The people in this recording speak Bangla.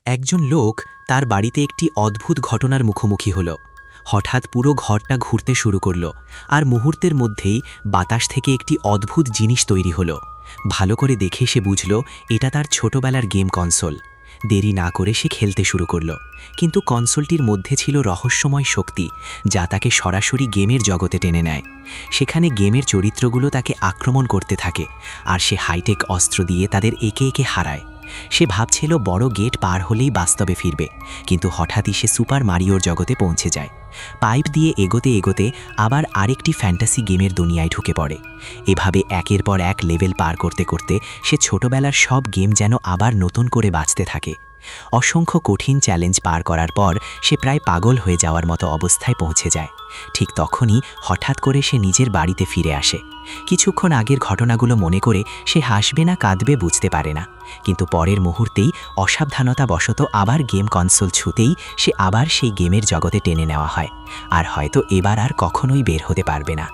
একজন লোক তার বাড়িতে একটি অদ্ভুত ঘটনার মুখোমুখি হল। হঠাৎ পুরো ঘরটা ঘুরতে শুরু করল, আর মুহূর্তের মধ্যেই বাতাস থেকে একটি অদ্ভুত জিনিস তৈরি হলো। ভালো করে দেখে সে বুঝল এটা তার ছোটবেলার গেম কনসোল। দেরি না করে সে খেলতে শুরু করল, কিন্তু কনসোলটির মধ্যে ছিল রহস্যময় শক্তি, যা তাকে সরাসরি গেমের জগতে টেনে নেয়। সেখানে গেমের চরিত্রগুলো তাকে আক্রমণ করতে থাকে, আর সে হাইটেক অস্ত্র দিয়ে তাদের একে একে হারায়। সে ভাবছিল বড় গেট পার হলেই বাস্তবে ফিরবে, কিন্তু হঠাৎই সে সুপার মারিওর জগতে পৌঁছে যায়। পাইপ দিয়ে এগোতে এগোতে আবার আরেকটি ফ্যান্টাসি গেমের দুনিয়ায় ঢুকে পড়ে। এভাবে একের পর এক লেভেল পার করতে করতে সে ছোটবেলার সব গেম যেন আবার নতুন করে বাঁচতে থাকে। অসংখ্য কঠিন চ্যালেঞ্জ পার করার পর সে প্রায় পাগল হয়ে যাওয়ার মতো অবস্থায় পৌঁছে যায়। ঠিক তখনই হঠাৎ করে সে নিজের বাড়িতে ফিরে আসে। কিছুক্ষণ আগের ঘটনাগুলো মনে করে সে হাসবে না কাঁদবে বুঝতে পারে না, কিন্তু পরের মুহূর্তেই অসাবধানতাবশত আবার গেম কনসোল ছুঁতেই সে আবার সেই গেমের জগতে টেনে নেওয়া হয়, আর হয়তো এবার আর কখনোই বের হতে পারবে না।